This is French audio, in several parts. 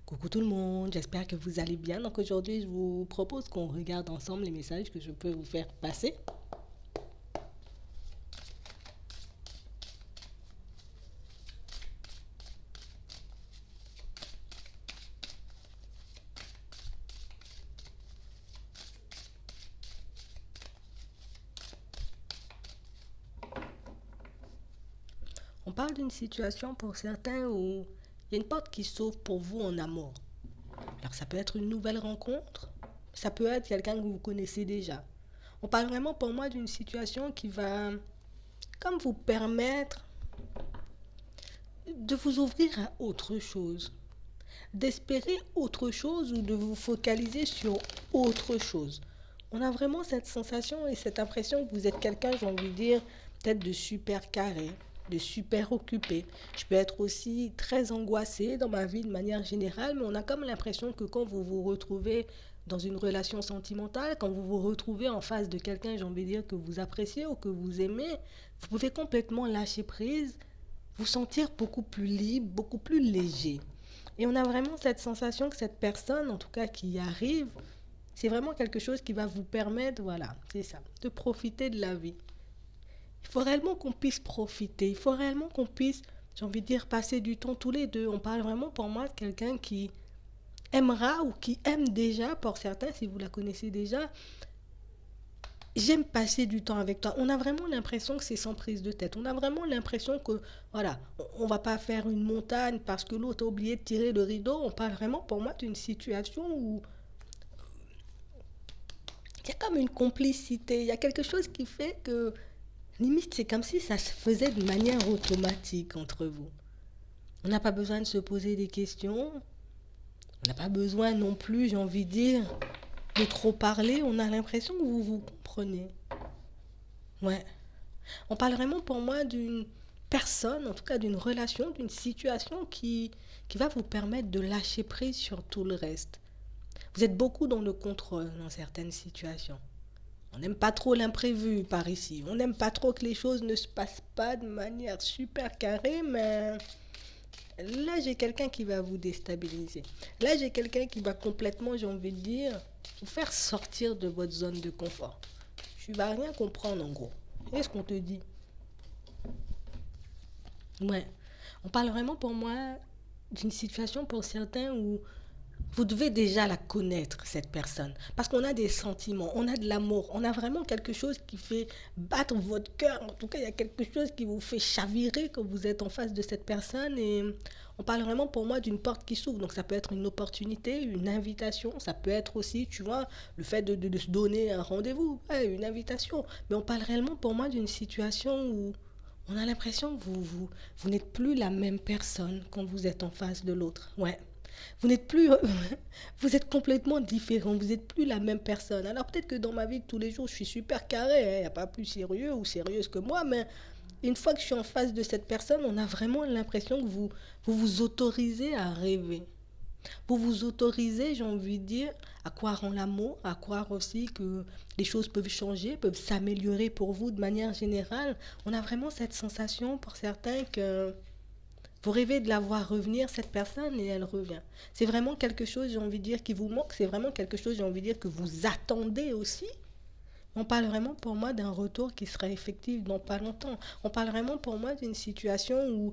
Coucou tout le monde, j'espère que vous allez bien. Donc aujourd'hui, je vous propose qu'on regarde ensemble les messages que je peux vous faire passer. On parle d'une situation pour certains où il y a une porte qui s'ouvre pour vous en amour. Alors ça peut être une nouvelle rencontre, ça peut être quelqu'un que vous connaissez déjà. On parle vraiment pour moi d'une situation qui va comme vous permettre de vous ouvrir à autre chose, d'espérer autre chose ou de vous focaliser sur autre chose. On a vraiment cette sensation et cette impression que vous êtes quelqu'un, j'ai envie de dire, peut-être de super carré, de super occupé. Je peux être aussi très angoissée dans ma vie de manière générale, mais on a comme l'impression que quand vous vous retrouvez dans une relation sentimentale, quand vous vous retrouvez en face de quelqu'un, j'ai envie de dire, que vous appréciez ou que vous aimez, vous pouvez complètement lâcher prise, vous sentir beaucoup plus libre, beaucoup plus léger. Et on a vraiment cette sensation que cette personne, en tout cas qui arrive, c'est vraiment quelque chose qui va vous permettre, voilà, c'est ça, de profiter de la vie. Il faut réellement qu'on puisse profiter, il faut réellement qu'on puisse, j'ai envie de dire, passer du temps tous les deux. On parle vraiment pour moi de quelqu'un qui aimera ou qui aime déjà, pour certains, si vous la connaissez déjà, j'aime passer du temps avec toi. On a vraiment l'impression que c'est sans prise de tête. On a vraiment l'impression que, voilà, on va pas faire une montagne parce que l'autre a oublié de tirer le rideau. On parle vraiment pour moi d'une situation où il y a comme une complicité. Il y a quelque chose qui fait que, limite, c'est comme si ça se faisait de manière automatique entre vous. On n'a pas besoin de se poser des questions. On n'a pas besoin non plus, j'ai envie de dire, de trop parler. On a l'impression que vous vous comprenez. Ouais. On parle vraiment pour moi d'une personne, en tout cas d'une relation, d'une situation qui va vous permettre de lâcher prise sur tout le reste. Vous êtes beaucoup dans le contrôle dans certaines situations. On n'aime pas trop l'imprévu par ici. On n'aime pas trop que les choses ne se passent pas de manière super carrée, mais là j'ai quelqu'un qui va vous déstabiliser. Là j'ai quelqu'un qui va complètement, j'ai envie de dire, vous faire sortir de votre zone de confort. Tu vas rien comprendre en gros. Qu'est-ce qu'on te dit? Ouais. On parle vraiment pour moi d'une situation pour certains où vous devez déjà la connaître, cette personne. Parce qu'on a des sentiments, on a de l'amour, on a vraiment quelque chose qui fait battre votre cœur. En tout cas, il y a quelque chose qui vous fait chavirer quand vous êtes en face de cette personne. Et on parle vraiment pour moi d'une porte qui s'ouvre. Donc ça peut être une opportunité, une invitation. Ça peut être aussi, tu vois, le fait de se donner un rendez-vous, ouais, une invitation. Mais on parle réellement pour moi d'une situation où on a l'impression que vous n'êtes plus la même personne quand vous êtes en face de l'autre. Ouais. Vous n'êtes plus, vous êtes complètement différent, vous n'êtes plus la même personne. Alors peut-être que dans ma vie de tous les jours, je suis super carré, il n'y a pas plus sérieux ou sérieuse que moi, mais une fois que je suis en face de cette personne, on a vraiment l'impression que vous autorisez à rêver. Vous vous autorisez, j'ai envie de dire, à croire en l'amour, à croire aussi que les choses peuvent changer, peuvent s'améliorer pour vous de manière générale. On a vraiment cette sensation pour certains que vous rêvez de la voir revenir, cette personne, et elle revient. C'est vraiment quelque chose, j'ai envie de dire, qui vous manque. C'est vraiment quelque chose, j'ai envie de dire, que vous attendez aussi. On parle vraiment pour moi d'un retour qui sera effectif dans pas longtemps. On parle vraiment pour moi d'une situation où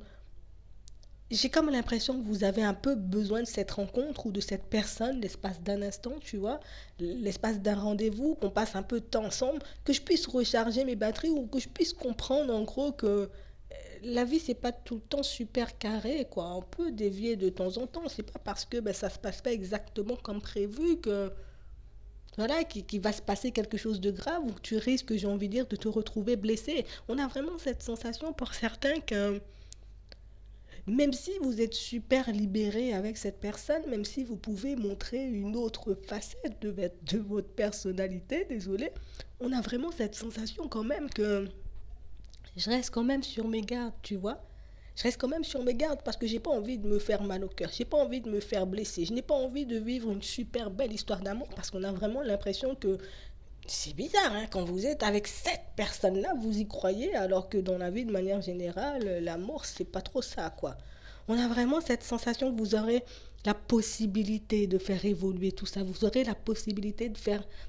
j'ai comme l'impression que vous avez un peu besoin de cette rencontre ou de cette personne, l'espace d'un instant, tu vois, l'espace d'un rendez-vous, qu'on passe un peu de temps ensemble, que je puisse recharger mes batteries ou que je puisse comprendre en gros que la vie c'est pas tout le temps super carré quoi. On peut dévier de temps en temps. C'est pas parce que ben, ça se passe pas exactement comme prévu que voilà qu'il va se passer quelque chose de grave ou que tu risques, j'ai envie de dire, de te retrouver blessé. On a vraiment cette sensation pour certains que même si vous êtes super libéré avec cette personne, même si vous pouvez montrer une autre facette de votre personnalité, désolé, on a vraiment cette sensation quand même que je reste quand même sur mes gardes, tu vois. Je reste quand même sur mes gardes parce que j'ai pas envie de me faire mal au cœur, j'ai pas envie de me faire blesser, je n'ai pas envie de vivre une super belle histoire d'amour parce qu'on a vraiment l'impression que c'est bizarre, hein, quand vous êtes avec cette personne-là, vous y croyez, alors que dans la vie, de manière générale, l'amour, c'est pas trop ça, quoi. On a vraiment cette sensation que vous aurez la possibilité de faire évoluer tout ça. Vous aurez la possibilité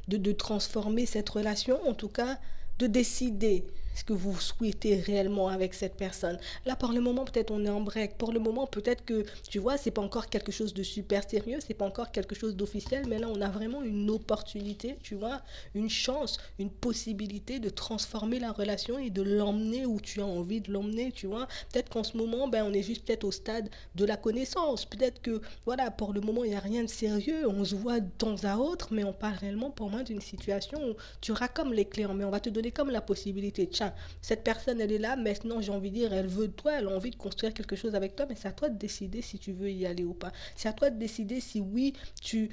de transformer cette relation, en tout cas, de décider ce que vous souhaitez réellement avec cette personne. Là, pour le moment, peut-être on est en break. Pour le moment, peut-être que, tu vois, c'est pas encore quelque chose de super sérieux, c'est pas encore quelque chose d'officiel, mais là, on a vraiment une opportunité, tu vois, une chance, une possibilité de transformer la relation et de l'emmener où tu as envie de l'emmener, tu vois. Peut-être qu'en ce moment, ben, on est juste peut-être au stade de la connaissance. Peut-être que, voilà, pour le moment, il n'y a rien de sérieux. On se voit de temps à autre, mais on parle réellement pour moi d'une situation où tu auras comme les clés en main. On va te donner comme la possibilité. Tiens, cette personne, elle est là. Maintenant, j'ai envie de dire, elle veut de toi, elle a envie de construire quelque chose avec toi, mais c'est à toi de décider si tu veux y aller ou pas. C'est à toi de décider si oui, tu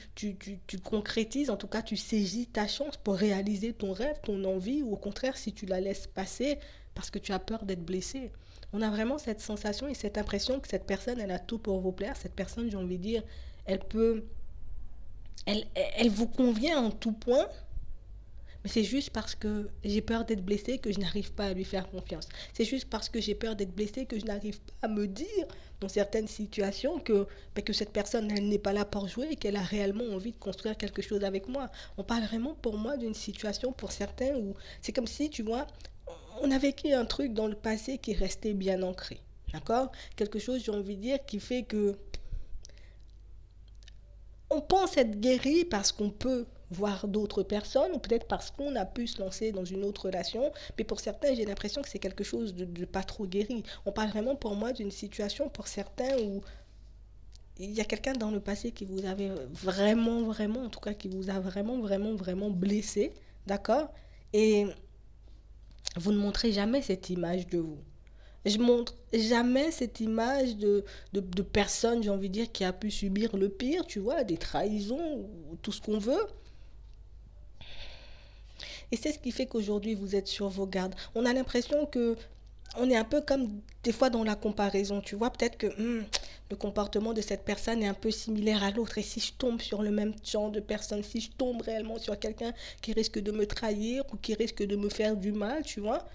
concrétises, en tout cas, tu saisis ta chance pour réaliser ton rêve, ton envie, ou au contraire, si tu la laisses passer parce que tu as peur d'être blessé. On a vraiment cette sensation et cette impression que cette personne, elle a tout pour vous plaire. Cette personne, j'ai envie de dire, elle peut, elle vous convient en tout point, mais c'est juste parce que j'ai peur d'être blessée que je n'arrive pas à lui faire confiance. C'est juste parce que j'ai peur d'être blessée que je n'arrive pas à me dire, dans certaines situations, que cette personne, elle n'est pas là pour jouer et qu'elle a réellement envie de construire quelque chose avec moi. On parle vraiment pour moi d'une situation pour certains où c'est comme si, tu vois, on a vécu un truc dans le passé qui restait bien ancré. D'accord? Quelque chose, j'ai envie de dire, qui fait que on pense être guéri parce qu'on peut voir d'autres personnes ou peut-être parce qu'on a pu se lancer dans une autre relation. Mais pour certains, j'ai l'impression que c'est quelque chose de pas trop guéri. On parle vraiment pour moi d'une situation pour certains où il y a quelqu'un dans le passé qui vous avait vraiment, vraiment, en tout cas qui vous a vraiment, vraiment, vraiment blessé. D'accord? Et vous ne montrez jamais cette image de vous. Je montre jamais cette image de personne, j'ai envie de dire, qui a pu subir le pire, tu vois, des trahisons, ou tout ce qu'on veut. Et c'est ce qui fait qu'aujourd'hui, vous êtes sur vos gardes. On a l'impression que on est un peu comme des fois dans la comparaison, tu vois, peut-être que le comportement de cette personne est un peu similaire à l'autre. Et si je tombe sur le même genre de personne, si je tombe réellement sur quelqu'un qui risque de me trahir ou qui risque de me faire du mal, tu vois,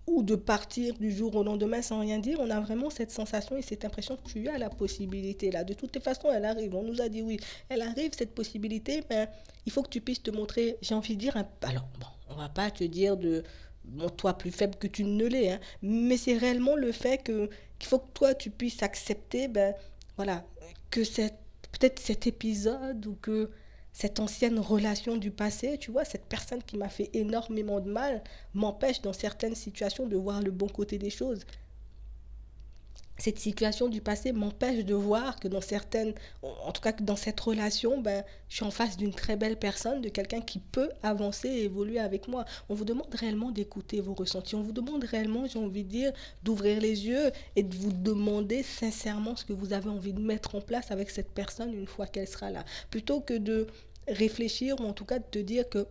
ou de partir du jour au lendemain sans rien dire, on a vraiment cette sensation et cette impression que tu as la possibilité là. De toutes les façons, elle arrive. On nous a dit oui, elle arrive cette possibilité, mais il faut que tu puisses te montrer, j'ai envie de dire, alors bon, on va pas te dire de bon, toi plus faible que tu ne l'es, hein, mais c'est réellement le fait qu'il faut que toi tu puisses accepter, ben voilà, que peut-être cet épisode ou que cette ancienne relation du passé, tu vois, cette personne qui m'a fait énormément de mal, m'empêche dans certaines situations de voir le bon côté des choses. Cette situation du passé m'empêche de voir que dans certaines, en tout cas que dans cette relation, ben, je suis en face d'une très belle personne, de quelqu'un qui peut avancer et évoluer avec moi. On vous demande réellement d'écouter vos ressentis. On vous demande réellement, j'ai envie de dire, d'ouvrir les yeux et de vous demander sincèrement ce que vous avez envie de mettre en place avec cette personne une fois qu'elle sera là. Plutôt que de réfléchir ou en tout cas de te dire que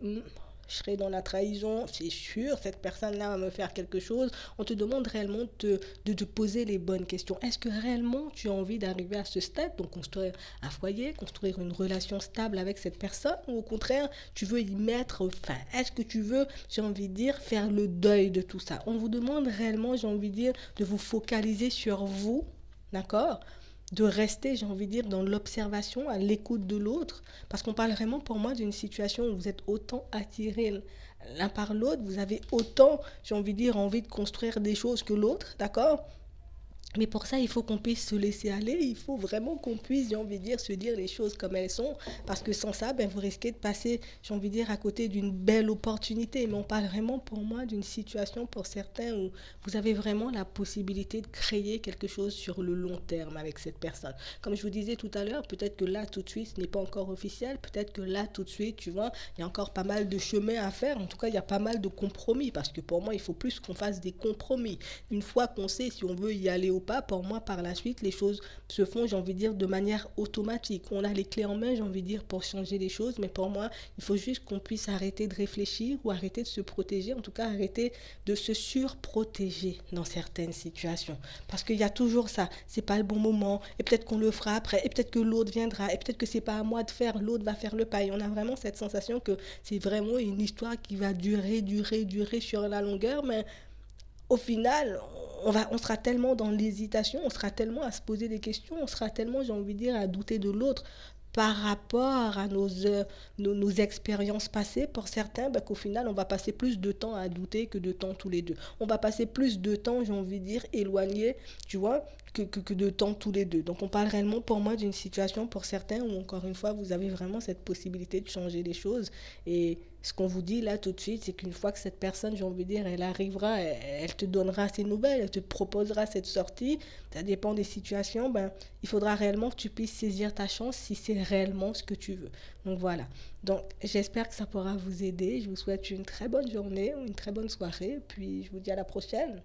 je serai dans la trahison, c'est sûr, cette personne-là va me faire quelque chose. On te demande réellement de te poser les bonnes questions. Est-ce que réellement tu as envie d'arriver à ce stade, donc construire un foyer, construire une relation stable avec cette personne, ou au contraire, tu veux y mettre fin? Est-ce que tu veux, j'ai envie de dire, faire le deuil de tout ça? On vous demande réellement, j'ai envie de dire, de vous focaliser sur vous, d'accord? De rester, j'ai envie de dire, dans l'observation, à l'écoute de l'autre, parce qu'on parle vraiment pour moi d'une situation où vous êtes autant attirés l'un par l'autre, vous avez autant, j'ai envie de dire, envie de construire des choses que l'autre, d'accord? Mais pour ça, il faut qu'on puisse se laisser aller, il faut vraiment qu'on puisse, j'ai envie de dire, se dire les choses comme elles sont, parce que sans ça, ben, vous risquez de passer, j'ai envie de dire, à côté d'une belle opportunité. Mais on parle vraiment pour moi d'une situation pour certains où vous avez vraiment la possibilité de créer quelque chose sur le long terme avec cette personne. Comme je vous disais tout à l'heure, peut-être que là, tout de suite, ce n'est pas encore officiel, peut-être que là, tout de suite, tu vois, il y a encore pas mal de chemin à faire, en tout cas, il y a pas mal de compromis, parce que pour moi, il faut plus qu'on fasse des compromis. Une fois qu'on sait si on veut y aller ou pas, pour moi, par la suite, les choses se font, j'ai envie de dire, de manière automatique. On a les clés en main, j'ai envie de dire, pour changer les choses, mais pour moi, il faut juste qu'on puisse arrêter de réfléchir ou arrêter de se protéger, en tout cas, arrêter de se surprotéger dans certaines situations. Parce qu'il y a toujours ça, c'est pas le bon moment, et peut-être qu'on le fera après, et peut-être que l'autre viendra, et peut-être que c'est pas à moi de faire, l'autre va faire le pas. Et on a vraiment cette sensation que c'est vraiment une histoire qui va durer sur la longueur, mais au final, on sera tellement dans l'hésitation, on sera tellement à se poser des questions, on sera tellement, j'ai envie de dire, à douter de l'autre par rapport à nos expériences passées. Pour certains, ben, qu'au final, on va passer plus de temps à douter que de temps tous les deux. On va passer plus de temps, j'ai envie de dire, éloigné, tu vois, que de temps tous les deux. Donc on parle réellement pour moi d'une situation pour certains où, encore une fois, vous avez vraiment cette possibilité de changer les choses. Et ce qu'on vous dit là tout de suite, c'est qu'une fois que cette personne, j'ai envie de dire, elle arrivera, elle te donnera ses nouvelles, elle te proposera cette sortie, ça dépend des situations, ben, il faudra réellement que tu puisses saisir ta chance si c'est réellement ce que tu veux. Donc voilà. Donc j'espère que ça pourra vous aider. Je vous souhaite une très bonne journée ou une très bonne soirée. Puis je vous dis à la prochaine.